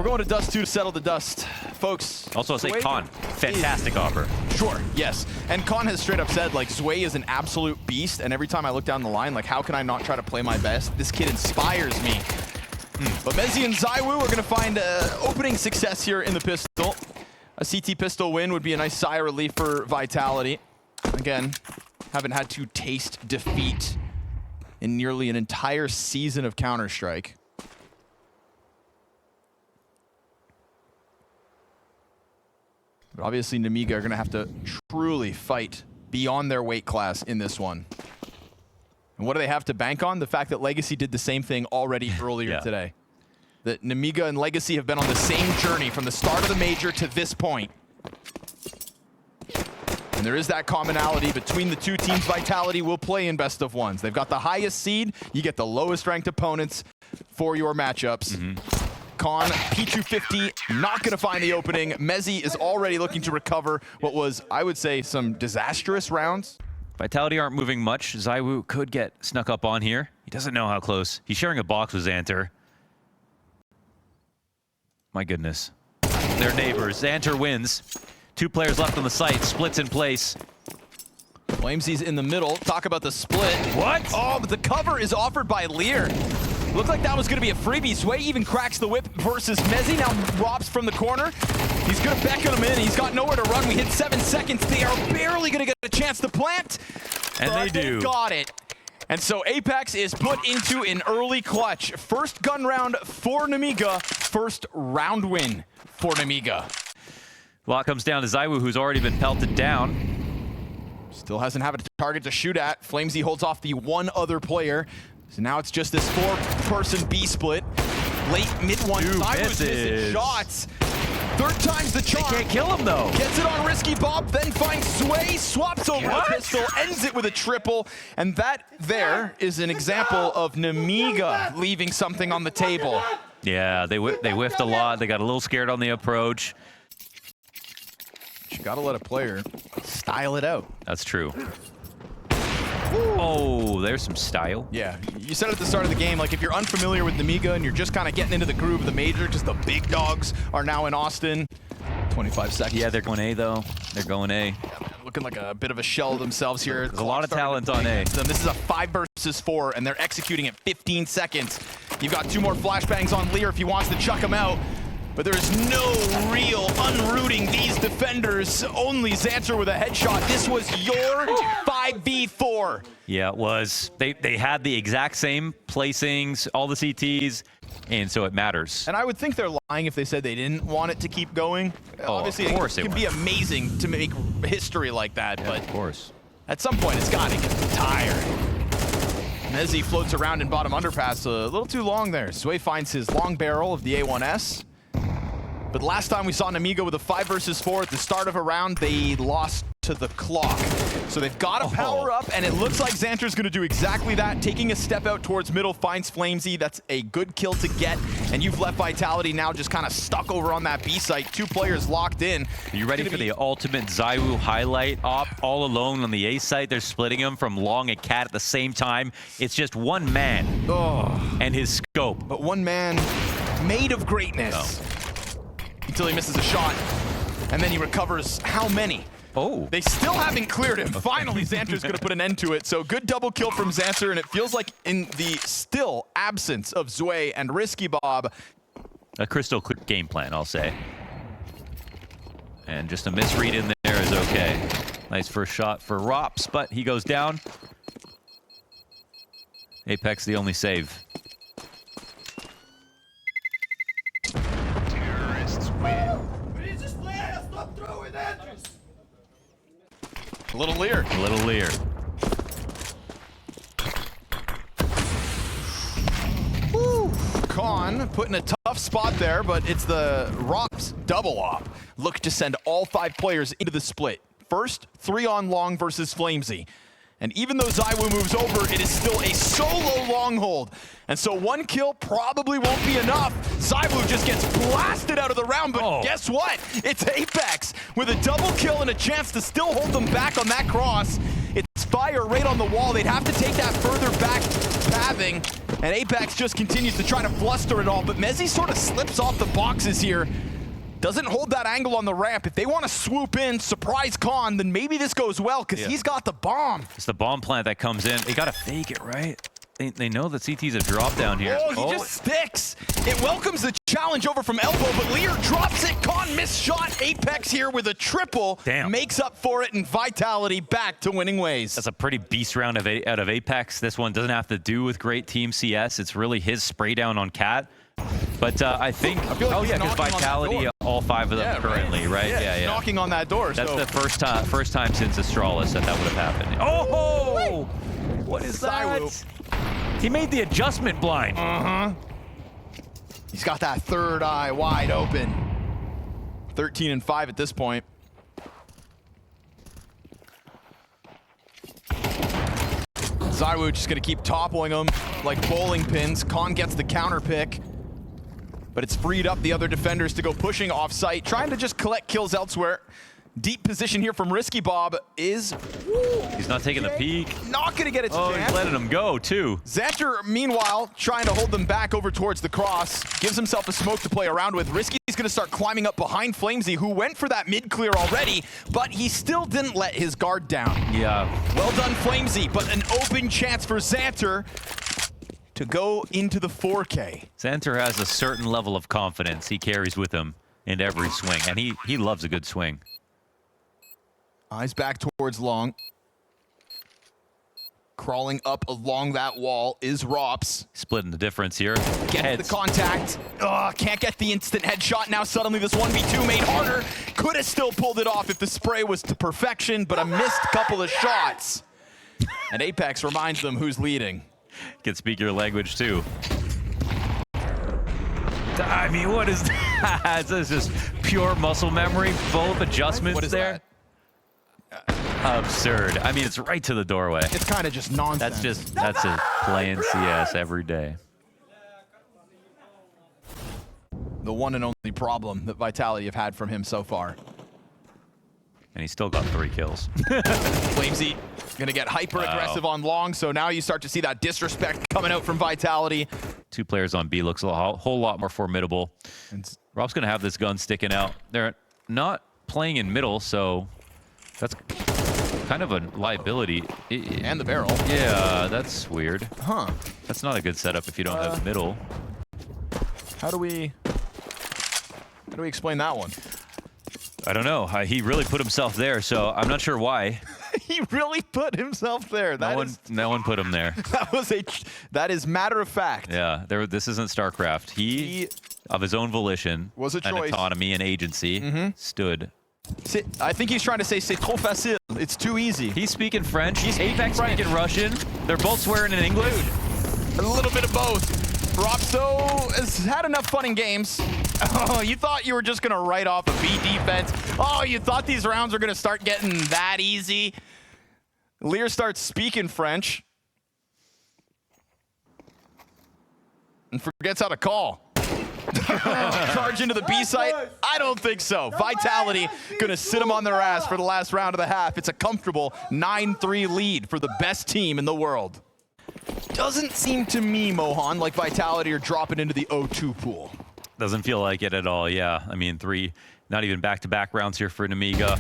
We're going to Dust 2 to settle the dust. Folks. Also, I'll say Con. Fantastic offer. Sure, yes. And Con has straight up said, like, Zwei is an absolute beast, and every time I look down the line, like, how can I not try to play my best? This kid inspires me. But Mezi and ZywOo are going to find opening success here in the pistol. A CT pistol win would be a nice sigh of relief for Vitality. Again, haven't had to taste defeat in nearly an entire season of Counter-Strike. But obviously, Nemiga are going to have to truly fight beyond their weight class in this one. And what do they have to bank on? The fact that Legacy did the same thing already earlier today. That Nemiga and Legacy have been on the same journey from the start of the major to this point. And there is that commonality between the two teams. Vitality will play in best of ones. They've got the highest seed. You get the lowest ranked opponents for your matchups. Con, P250, not going to find the opening. Mezi is already looking to recover what was, I would say, some disastrous rounds. Vitality aren't moving much. ZywOo could get snuck up on here. He doesn't know how close. He's sharing a box with Xanter. My goodness. They're neighbors. Xanter wins. 2 players left on the site. Splits in place. Flamesy's in the middle. Talk about the split. What? Oh, but the cover is offered by Lear. Looked like that was going to be a freebie. Zwei even cracks the whip versus Mezi. Now Robs from the corner. He's going to beckon him in. He's got nowhere to run. We hit 7 seconds. They are barely going to get a chance to plant. And they do. Got it. And so Apex is put into an early clutch. First gun round for Nemiga. First round win for Nemiga. Well, it comes down to ZywOo, who's already been pelted down. Still hasn't had a target to shoot at. Flamesy holds off the one other player. So now it's just this 4-person B split. Late mid one. ZywOo's missing shots. Third time's the charm. They can't kill him though. Gets it on Risky Bob, then finds Zwei, swaps over the pistol, ends it with a triple. And that there is an example of Nemiga leaving something on the table. Yeah, they whiffed a lot. They got a little scared on the approach. You gotta let a player style it out. That's true. Oh, there's some style. Yeah, you said at the start of the game, like if you're unfamiliar with Nemiga and you're just kind of getting into the groove of the major, just the big dogs are now in Austin. 25 seconds. Yeah, they're going A though. They're going A. Yeah, looking like a bit of a shell themselves here. There's a lot of talent on A. This is a 5 versus 4, and they're executing at 15 seconds. You've got 2 more flashbangs on Lear if he wants to chuck them out. But there is no real unrooting these defenders. Only Xanter with a headshot. This was your 5v4. Yeah, it was. They had the exact same placings, all the CTs, and so it matters. And I would think they're lying if they said they didn't want it to keep going. Oh, obviously, of course it can be amazing to make history like that, yeah, but of course. At some point, it's got to get tired. Mezi floats around in bottom underpass a little too long there. Zwei finds his long barrel of the A1S. But last time we saw Nemiga with a 5 versus 4 at the start of a round, they lost to the clock. So they've got to power up, and it looks like Xanter's going to do exactly that. Taking a step out towards middle, finds Flamesy. That's a good kill to get. And you've left Vitality now just kind of stuck over on that B site. 2 players locked in. Are you ready for the ultimate ZywOo highlight op? All alone on the A site. They're splitting him from long and cat at the same time. It's just one man and his scope. But one man made of greatness. Until he misses a shot, and then he recovers how many? Oh. They still haven't cleared him. Finally, Xanter's going to put an end to it. So good double kill from Xanter, and it feels like in the still absence of Zwei and Risky Bob. A crystal clear game plan, I'll say. And just a misread in there is okay. Nice first shot for Rops, but he goes down. Apex the only save. A little Lear. A little Lear. Woo. Con put in a tough spot there, but it's the Rops double op. Look to send all 5 players into the split. First, 3 on long versus Flamesy. And even though ZywOo moves over, it is still a solo long hold. And so 1 kill probably won't be enough. ZywOo just gets blasted out of the round, but guess what? It's Apex with a double kill and a chance to still hold them back on that cross. It's fire right on the wall. They'd have to take that further back pathing. And Apex just continues to try to fluster it all, but Mezzi sort of slips off the boxes here. Doesn't hold that angle on the ramp. If they want to swoop in, surprise Khan, then maybe this goes well, because he's got the bomb. It's the bomb plant that comes in. They got to fake it, right? They know that CT's a drop down here. Oh, he just sticks. It welcomes the challenge over from elbow, but Lear drops it. Khan missed shot. Apex here with a triple. Damn. Makes up for it, and Vitality back to winning ways. That's a pretty beast round out of Apex. This one doesn't have to do with great team CS. It's really his spray down on Cat. But I think, feel like he's because knocking on that Vitality, door. all 5 of them currently, right? Yeah. Knocking on that door. That's so. the first time since Astralis that would have happened. Oh! What is that? He made the adjustment blind. He's got that third eye wide open. 13-5 at this point. ZywOo just gonna keep toppling him like bowling pins. Khan gets the counter pick, but it's freed up the other defenders to go pushing off site, trying to just collect kills elsewhere. Deep position here from Risky Bob is... He's not taking the peek. Not gonna get it to Oh, Jan. he's letting him go, too. Xanter, meanwhile, trying to hold them back over towards the cross. Gives himself a smoke to play around with. Risky's gonna start climbing up behind Flamesy, who went for that mid-clear already, but he still didn't let his guard down. Yeah. Well done, Flamesy, but an open chance for Xanter to go into the 4K. Xanter has a certain level of confidence he carries with him in every swing, and he loves a good swing. Eyes back towards Long. Crawling up along that wall is Rops. Splitting the difference here. Gets the contact. Can't get the instant headshot. Now suddenly this 1v2 made harder. Could have still pulled it off if the spray was to perfection, but a missed couple of shots. And Apex reminds them who's leading. Can speak your language, too. I mean, what is that? This is just pure muscle memory, both adjustments what is there. That? Absurd. I mean, it's right to the doorway. It's kind of just nonsense. That's just playing CS every day. The one and only problem that Vitality have had from him so far. And he's still got 3 kills. Flamesy gonna get hyper aggressive on Long, so now you start to see that disrespect coming out from Vitality. 2 players on B looks a whole lot more formidable. And Rob's gonna have this gun sticking out. They're not playing in middle, so that's kind of a liability. and the barrel. Yeah, that's weird. Huh. That's not a good setup if you don't have middle. How do we explain that one? I don't know. He really put himself there, so I'm not sure why. He really put himself there. No one put him there. That is matter of fact. Yeah, this isn't StarCraft. He of his own volition, was a choice. And autonomy and agency, stood. I think he's trying to say c'est trop facile. It's too easy. He's speaking French. He's Apex French. speaking Russian. They're both swearing in English. A little bit of both. Ropso has had enough fun in games. Oh, you thought you were just going to write off a B defense. Oh, you thought these rounds were going to start getting that easy. Lear starts speaking French. And forgets how to call. Charge into the B site? I don't think so. Vitality gonna sit them on their ass for the last round of the half. It's a comfortable 9-3 lead for the best team in the world. Doesn't seem to me, Mohan, like Vitality are dropping into the 0-2 pool. Doesn't feel like it at all, yeah. I mean, 3, not even back-to-back rounds here for Nemiga.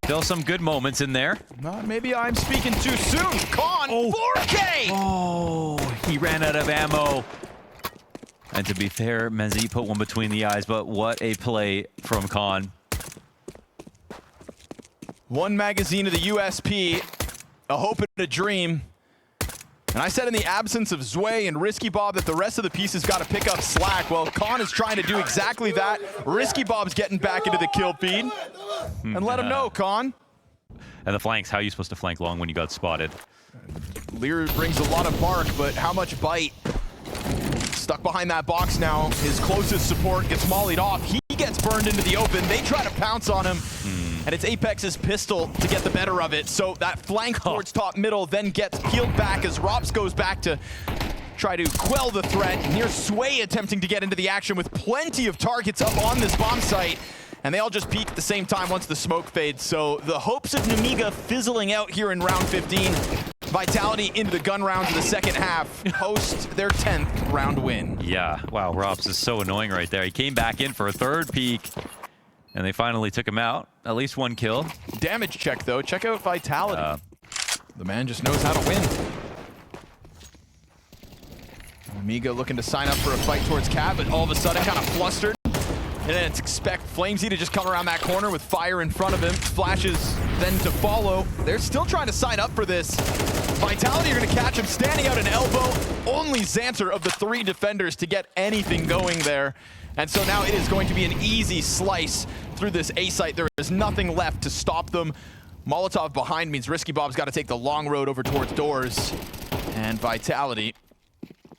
Still some good moments in there. Maybe I'm speaking too soon. Khan, 4K! Oh, he ran out of ammo. And to be fair, Mezzi put one between the eyes, but what a play from Khan. One magazine of the USP, a hope and a dream. And I said in the absence of Zwei and Risky Bob that the rest of the pieces got to pick up slack. Well, Khan is trying to do exactly that. Risky Bob's getting back into the kill feed. And let him know, Khan. And the flanks, how are you supposed to flank Long when you got spotted? Lear brings a lot of bark, but how much bite? Stuck behind that box now. His closest support gets mollied off. He gets burned into the open. They try to pounce on him. And it's Apex's pistol to get the better of it. So that flank towards top middle then gets peeled back as Rops goes back to try to quell the threat. And here's Zwei attempting to get into the action with plenty of targets up on this bomb site. And they all just peek at the same time once the smoke fades. So the hopes of Nemiga fizzling out here in round 15. Vitality into the gun rounds of the second half, host their 10th round win. Yeah, wow, Robs is so annoying right there. He came back in for a third peek, and they finally took him out. At least one kill. Damage check, though. Check out Vitality. The man just knows how to win. Nemiga looking to sign up for a fight towards Cat, but all of a sudden kind of flustered. And then it's expect Flamesy to just come around that corner with fire in front of him. Flashes then to follow. They're still trying to sign up for this. Vitality are going to catch him standing out an elbow. Only Xanter of the 3 defenders to get anything going there. And so now it is going to be an easy slice through this A site. There is nothing left to stop them. Molotov behind means Risky Bob's got to take the long road over towards doors. And Vitality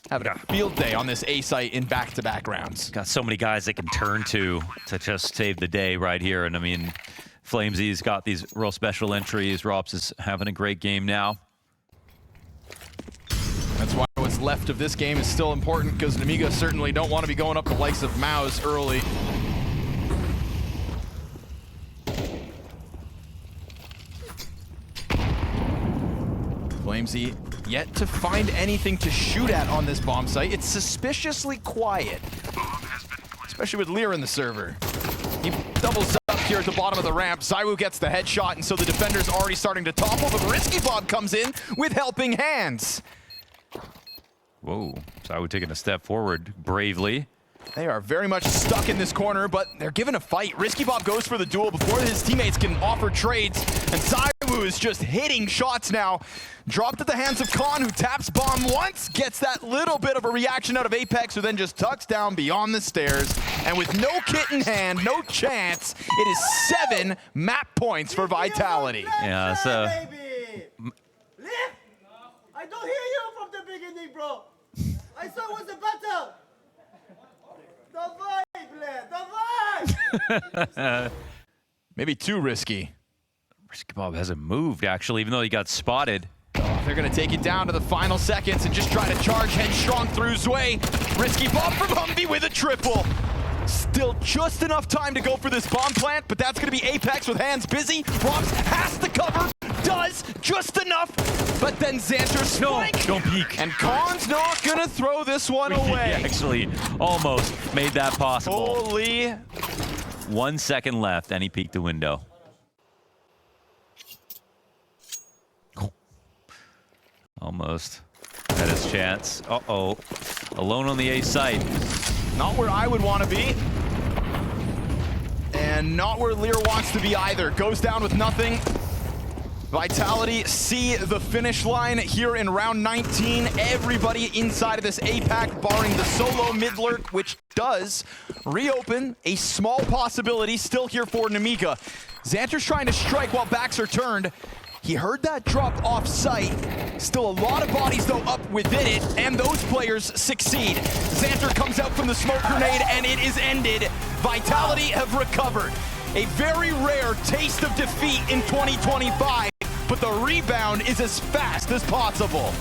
having a field day on this A site in back-to-back rounds. Got so many guys they can turn to just save the day right here. And I mean, Flamesy's got these real special entries. Robs is having a great game now. That's why what's left of this game is still important, because Nemiga certainly don't want to be going up the likes of Maus early. Flamesy yet to find anything to shoot at on this bomb site. It's suspiciously quiet, especially with Lear in the server. He doubles up here at the bottom of the ramp. ZywOo gets the headshot, and so the defender's already starting to topple, but Risky Bob comes in with helping hands. Whoa, ZywOo taking a step forward bravely. They are very much stuck in this corner, but they're given a fight. Risky Bob goes for the duel before his teammates can offer trades, and ZywOo is just hitting shots now. Dropped at the hands of Khan, who taps bomb once, gets that little bit of a reaction out of Apex, who then just tucks down beyond the stairs. And with no kit in hand, no chance, it is 7 map points for Vitality. Yeah, so... I don't hear you from the beginning, bro. I saw it was a battle. The vibe. Maybe too risky. Risky Bob hasn't moved, actually, even though he got spotted. Oh, they're going to take it down to the final seconds and just try to charge headstrong through Zwei. Risky Bob from Humvee with a triple. Still just enough time to go for this bomb plant, but that's going to be Apex with hands busy. Robs has to cover, does just enough, but then Xanter spike. No, don't peek. And Khan's not going to throw this one away. He actually almost made that possible. Holy. 1 second left, and he peeked the window. Almost had his chance. Uh-oh. Alone on the A site. Not where I would want to be. And not where Lear wants to be either. Goes down with nothing. Vitality see the finish line here in round 19. Everybody inside of this APAC, barring the solo mid lurk, which does reopen a small possibility still here for Nemiga. Xanter's trying to strike while backs are turned. He heard that drop off site. Still a lot of bodies though up within it, and those players succeed. Xanter comes out from the smoke grenade, and it is ended. Vitality have recovered. A very rare taste of defeat in 2025, but the rebound is as fast as possible.